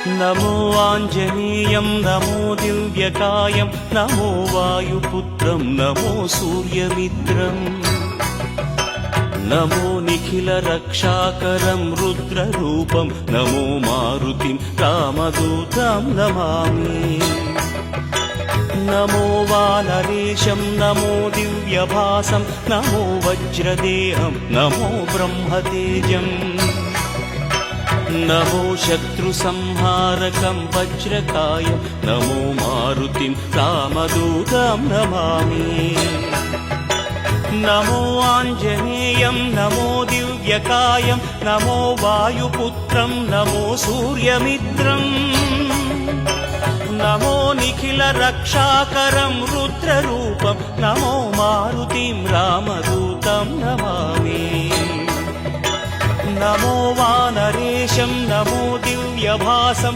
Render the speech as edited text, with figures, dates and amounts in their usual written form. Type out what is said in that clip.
नमो आञ्जनेयं नमो दिव्यकायं नमो वायुपुत्रं नमो सूर्यमित्रम् नमो निखिलरक्षाकरं रुद्ररूपं नमो मारुतिं रामदूतं Namami नमो वानरेशं नमो दिव्यभासं नमो वज्रदेहं नमो ब्रह्मतेजम् नमो शत्रुसंहारकं वज्रकायं नमो मारुतिं रामदूतं Namami नमो आञ्जनेयं नमो दिव्यकायं नमो वायुपुत्रं नमो सूर्यमित्रम् नमो निखिलरक्षाकरं रुद्ररूपं नमो मारुतिं रामदूतं Namami नमो वानरेशं नमो दिव्यभासं